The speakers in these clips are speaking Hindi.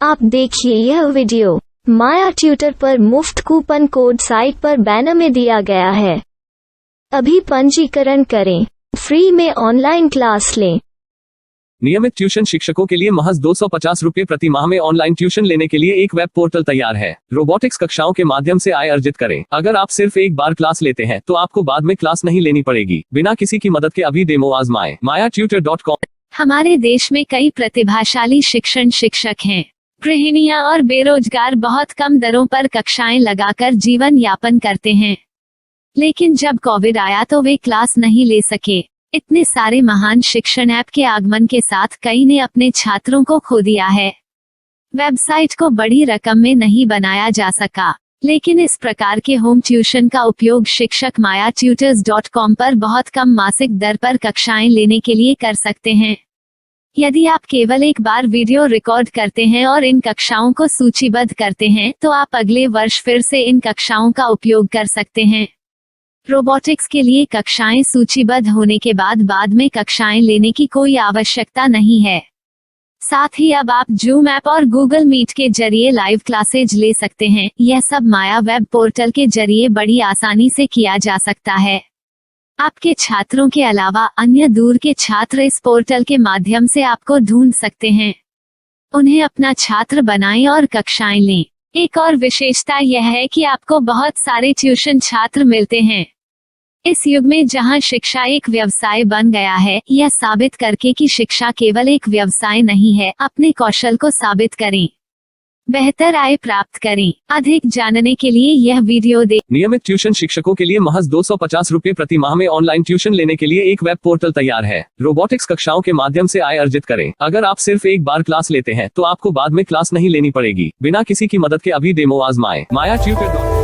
आप देखिए यह वीडियो माया ट्यूटर पर मुफ्त कूपन कोड साइट पर बैनर में दिया गया है। अभी पंजीकरण करें, फ्री में ऑनलाइन क्लास लें। नियमित ट्यूशन शिक्षकों के लिए महज 250 रुपये प्रति माह में ऑनलाइन ट्यूशन लेने के लिए एक वेब पोर्टल तैयार है। रोबोटिक्स कक्षाओं के माध्यम से आय अर्जित करें। अगर आप सिर्फ एक बार क्लास लेते हैं तो आपको बाद में क्लास नहीं लेनी पड़ेगी। बिना किसी की मदद के अभी डेमो आजमाएं। mayatutor.com। हमारे देश में कई प्रतिभाशाली शिक्षक हैं। गृहिणियां और बेरोजगार बहुत कम दरों पर कक्षाएं लगाकर जीवन यापन करते हैं, लेकिन जब कोविड आया तो वे क्लास नहीं ले सके। इतने सारे महान शिक्षण ऐप के आगमन के साथ कई ने अपने छात्रों को खो दिया है। वेबसाइट को बड़ी रकम में नहीं बनाया जा सका, लेकिन इस प्रकार के होम ट्यूशन का उपयोग शिक्षक mayatutors.com पर बहुत कम मासिक दर पर कक्षाएं लेने के लिए कर सकते हैं। यदि आप केवल एक बार वीडियो रिकॉर्ड करते हैं और इन कक्षाओं को सूचीबद्ध करते हैं तो आप अगले वर्ष फिर से इन कक्षाओं का उपयोग कर सकते हैं। रोबोटिक्स के लिए कक्षाएं सूचीबद्ध होने के बाद में कक्षाएं लेने की कोई आवश्यकता नहीं है। साथ ही अब आप जूम ऐप और गूगल मीट के जरिए लाइव क्लासेज ले सकते हैं। यह सब माया वेब पोर्टल के जरिए बड़ी आसानी से किया जा सकता है। आपके छात्रों के अलावा अन्य दूर के छात्र इस पोर्टल के माध्यम से आपको ढूंढ सकते हैं। उन्हें अपना छात्र बनाएं और कक्षाएं लें। एक और विशेषता यह है कि आपको बहुत सारे ट्यूशन छात्र मिलते हैं। इस युग में जहां शिक्षा एक व्यवसाय बन गया है, यह साबित करके कि शिक्षा केवल एक व्यवसाय नहीं है, अपने कौशल को साबित करें, बेहतर आय प्राप्त करें। अधिक जानने के लिए यह वीडियो देखें। नियमित ट्यूशन शिक्षकों के लिए महज 250 रुपये प्रति माह में ऑनलाइन ट्यूशन लेने के लिए एक वेब पोर्टल तैयार है। रोबोटिक्स कक्षाओं के माध्यम से आय अर्जित करें। अगर आप सिर्फ एक बार क्लास लेते हैं तो आपको बाद में क्लास नहीं लेनी पड़ेगी। बिना किसी की मदद के अभी डेमो आजमाएं। mayatutor.com।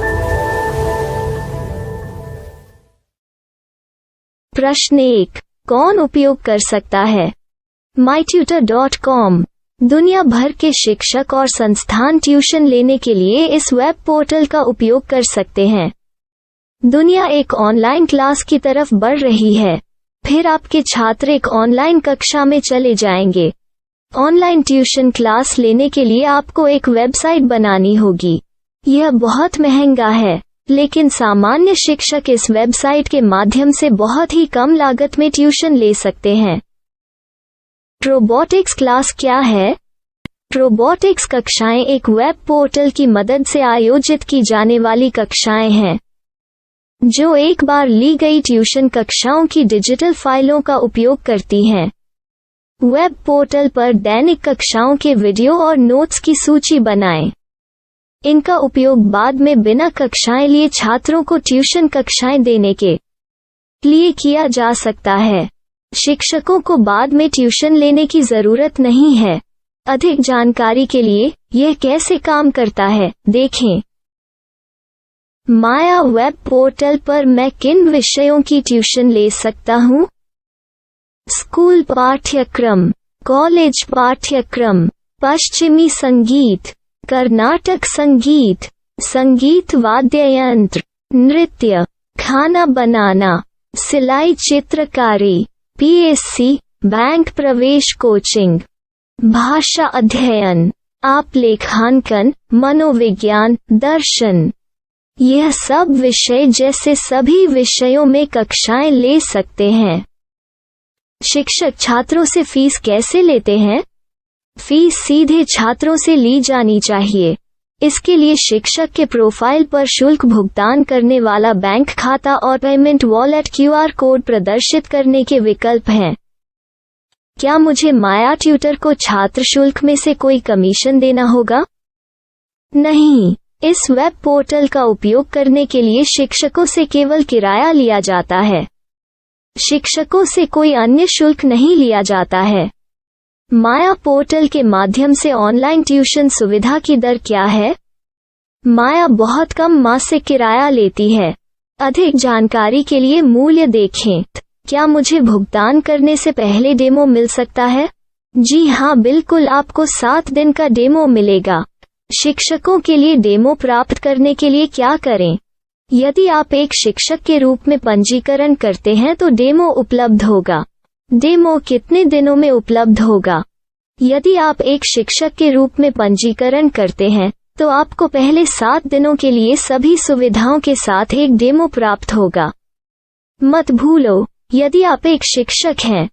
प्रश्न 1, कौन उपयोग कर सकता है? mytutor.com दुनिया भर के शिक्षक और संस्थान ट्यूशन लेने के लिए इस वेब पोर्टल का उपयोग कर सकते हैं। दुनिया एक ऑनलाइन क्लास की तरफ बढ़ रही है। फिर आपके छात्र एक ऑनलाइन कक्षा में चले जाएंगे। ऑनलाइन ट्यूशन क्लास लेने के लिए आपको एक वेबसाइट बनानी होगी। यह बहुत महंगा है, लेकिन सामान्य शिक्षक इस वेबसाइट के माध्यम से बहुत ही कम लागत में ट्यूशन ले सकते हैं। रोबोटिक्स क्लास क्या है? रोबोटिक्स कक्षाएं एक वेब पोर्टल की मदद से आयोजित की जाने वाली कक्षाएं हैं, जो एक बार ली गई ट्यूशन कक्षाओं की डिजिटल फाइलों का उपयोग करती हैं। वेब पोर्टल पर दैनिक कक्षाओं के वीडियो और नोट्स की सूची बनाएं। इनका उपयोग बाद में बिना कक्षाएं लिए छात्रों को ट्यूशन कक्षाएं देने के लिए किया जा सकता है। शिक्षकों को बाद में ट्यूशन लेने की जरूरत नहीं है। अधिक जानकारी के लिए यह कैसे काम करता है, देखें। माया वेब पोर्टल पर मैं किन विषयों की ट्यूशन ले सकता हूँ? स्कूल पाठ्यक्रम, कॉलेज पाठ्यक्रम, पश्चिमी संगीत, कर्नाटक संगीत, संगीत वाद्य यंत्र, नृत्य, खाना बनाना, सिलाई चित्रकारी, PSC, बैंक प्रवेश कोचिंग, भाषा अध्ययन, आप लेखांकन, मनोविज्ञान, दर्शन। यह सब विषय जैसे सभी विषयों में कक्षाएं ले सकते हैं। शिक्षक छात्रों से फीस कैसे लेते हैं? फीस सीधे छात्रों से ली जानी चाहिए। इसके लिए शिक्षक के प्रोफाइल पर शुल्क भुगतान करने वाला बैंक खाता और पेमेंट वॉलेट QR कोड प्रदर्शित करने के विकल्प हैं। क्या मुझे माया ट्यूटर को छात्र शुल्क में से कोई कमीशन देना होगा? नहीं, इस वेब पोर्टल का उपयोग करने के लिए शिक्षकों से केवल किराया लिया जाता है। शिक्षकों से कोई अन्य शुल्क नहीं लिया जाता है। माया पोर्टल के माध्यम से ऑनलाइन ट्यूशन सुविधा की दर क्या है? माया बहुत कम मासिक किराया लेती है। अधिक जानकारी के लिए मूल्य देखें। क्या मुझे भुगतान करने से पहले डेमो मिल सकता है? जी हाँ, बिल्कुल, आपको 7 दिन का डेमो मिलेगा। शिक्षकों के लिए डेमो प्राप्त करने के लिए क्या करें? यदि आप एक शिक्षक के रूप में पंजीकरण करते हैं तो डेमो उपलब्ध होगा। डेमो कितने दिनों में उपलब्ध होगा? यदि आप एक शिक्षक के रूप में पंजीकरण करते हैं तो आपको पहले 7 दिनों के लिए सभी सुविधाओं के साथ एक डेमो प्राप्त होगा। मत भूलो, यदि आप एक शिक्षक हैं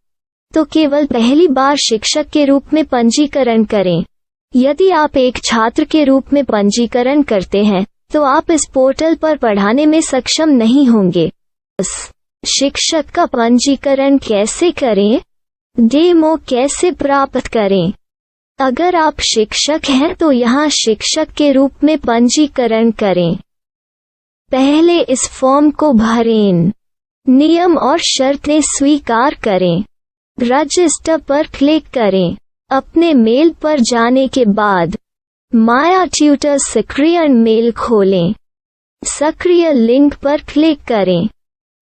तो केवल पहली बार शिक्षक के रूप में पंजीकरण करें। यदि आप एक छात्र के रूप में पंजीकरण करते हैं तो आप इस पोर्टल पर पढ़ाने में सक्षम नहीं होंगे। शिक्षक का पंजीकरण कैसे करें? डेमो कैसे प्राप्त करें? अगर आप शिक्षक हैं तो यहाँ शिक्षक के रूप में पंजीकरण करें। पहले इस फॉर्म को भरें। नियम और शर्तें स्वीकार करें। रजिस्टर पर क्लिक करें। अपने मेल पर जाने के बाद माया ट्यूटर सक्रिय मेल खोलें। सक्रिय लिंक पर क्लिक करें।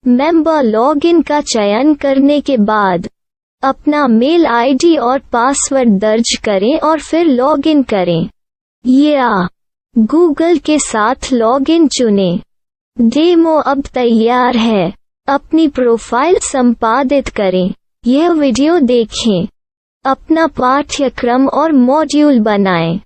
मेंबर लॉगिन का चयन करने के बाद अपना मेल आईडी और पासवर्ड दर्ज करें और फिर लॉगिन करें या गूगल के साथ लॉगिन चुनें। डेमो अब तैयार है। अपनी प्रोफाइल संपादित करें। यह वीडियो देखें। अपना पाठ्यक्रम और मॉड्यूल बनाएं।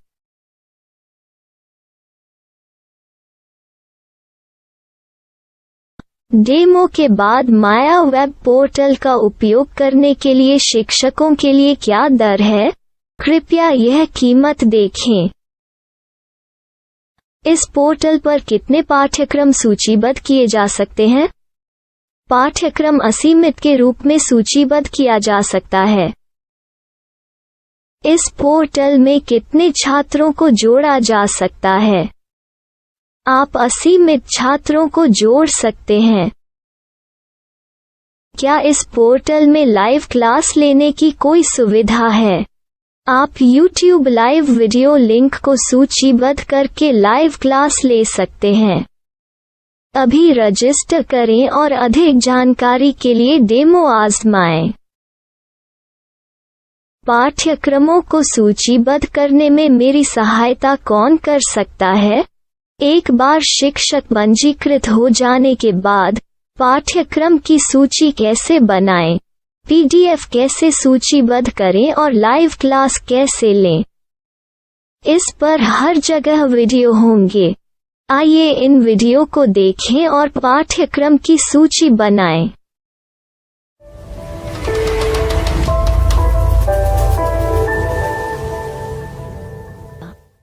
डेमो के बाद माया वेब पोर्टल का उपयोग करने के लिए शिक्षकों के लिए क्या दर है? कृपया यह कीमत देखें। इस पोर्टल पर कितने पाठ्यक्रम सूचीबद्ध किए जा सकते हैं? पाठ्यक्रम असीमित के रूप में सूचीबद्ध किया जा सकता है। इस पोर्टल में कितने छात्रों को जोड़ा जा सकता है? आप असीमित छात्रों को जोड़ सकते हैं। क्या इस पोर्टल में लाइव क्लास लेने की कोई सुविधा है? आप YouTube लाइव वीडियो लिंक को सूचीबद्ध करके लाइव क्लास ले सकते हैं। अभी रजिस्टर करें और अधिक जानकारी के लिए डेमो आजमाएं। पाठ्यक्रमों को सूचीबद्ध करने में मेरी सहायता कौन कर सकता है? एक बार शिक्षक पंजीकृत हो जाने के बाद पाठ्यक्रम की सूची कैसे बनाएं, PDF कैसे सूचीबद्ध करें और लाइव क्लास कैसे लें, इस पर हर जगह वीडियो होंगे। आइए इन वीडियो को देखें और पाठ्यक्रम की सूची बनाएं।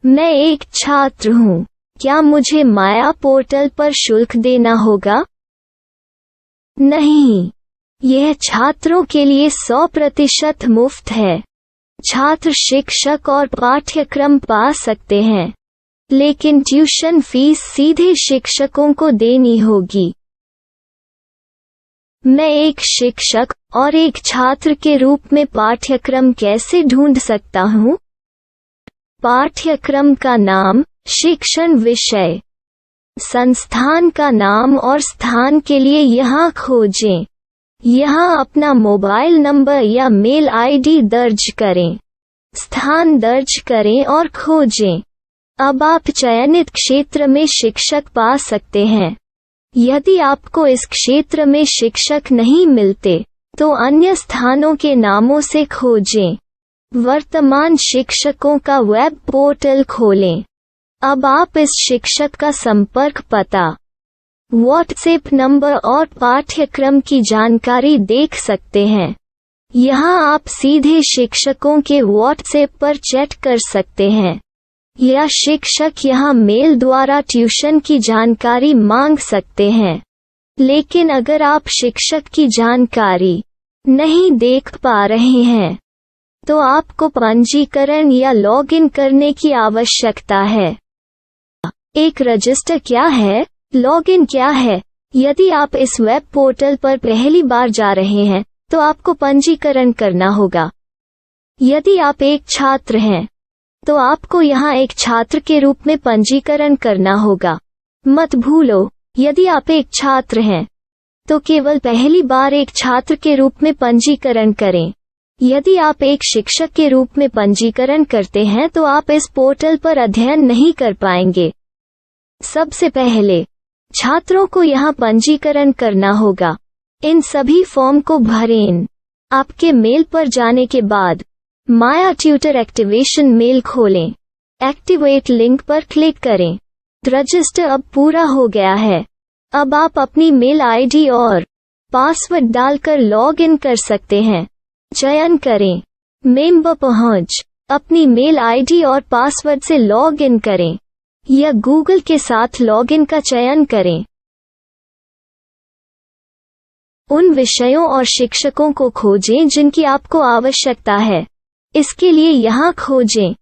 मैं एक छात्र हूँ। क्या मुझे माया पोर्टल पर शुल्क देना होगा? नहीं, यह छात्रों के लिए 100% मुफ्त है। छात्र शिक्षक और पाठ्यक्रम पा सकते हैं, लेकिन ट्यूशन फीस सीधे शिक्षकों को देनी होगी। मैं एक शिक्षक और एक छात्र के रूप में पाठ्यक्रम कैसे ढूंढ सकता हूँ? पाठ्यक्रम का नाम, शिक्षण विषय, संस्थान का नाम और स्थान के लिए यहाँ खोजें। यहाँ अपना मोबाइल नंबर या मेल आईडी दर्ज करें। स्थान दर्ज करें और खोजें। अब आप चयनित क्षेत्र में शिक्षक पा सकते हैं। यदि आपको इस क्षेत्र में शिक्षक नहीं मिलते तो अन्य स्थानों के नामों से खोजें। वर्तमान शिक्षकों का वेब पोर्टल खोलें। अब आप इस शिक्षक का संपर्क पता, व्हाट्सएप नंबर और पाठ्यक्रम की जानकारी देख सकते हैं। यहाँ आप सीधे शिक्षकों के व्हाट्सएप पर चैट कर सकते हैं या शिक्षक यहाँ मेल द्वारा ट्यूशन की जानकारी मांग सकते हैं। लेकिन अगर आप शिक्षक की जानकारी नहीं देख पा रहे हैं तो आपको पंजीकरण या लॉगिन करने की आवश्यकता है। एक रजिस्टर क्या है? लॉगिन क्या है? यदि आप इस वेब पोर्टल पर पहली बार जा रहे हैं तो आपको पंजीकरण करना होगा। यदि आप एक छात्र हैं तो आपको यहाँ एक छात्र के रूप में पंजीकरण करना होगा। मत भूलो, यदि आप एक छात्र हैं तो केवल पहली बार एक छात्र के रूप में पंजीकरण करें। यदि आप एक शिक्षक के रूप में पंजीकरण करते हैं तो आप इस पोर्टल पर अध्ययन नहीं कर पाएंगे। सबसे पहले छात्रों को यहाँ पंजीकरण करना होगा। इन सभी फॉर्म को भरें। आपके मेल पर जाने के बाद माया ट्यूटर एक्टिवेशन मेल खोलें। एक्टिवेट लिंक पर क्लिक करें। रजिस्टर अब पूरा हो गया है। अब आप अपनी मेल आईडी और पासवर्ड डालकर लॉग इन कर सकते हैं। चयन करें मेंबर पहुंच। अपनी मेल आईडी और पासवर्ड से लॉग इन करें या गूगल के साथ लॉग इन का चयन करें। उन विषयों और शिक्षकों को खोजें जिनकी आपको आवश्यकता है। इसके लिए यहाँ खोजें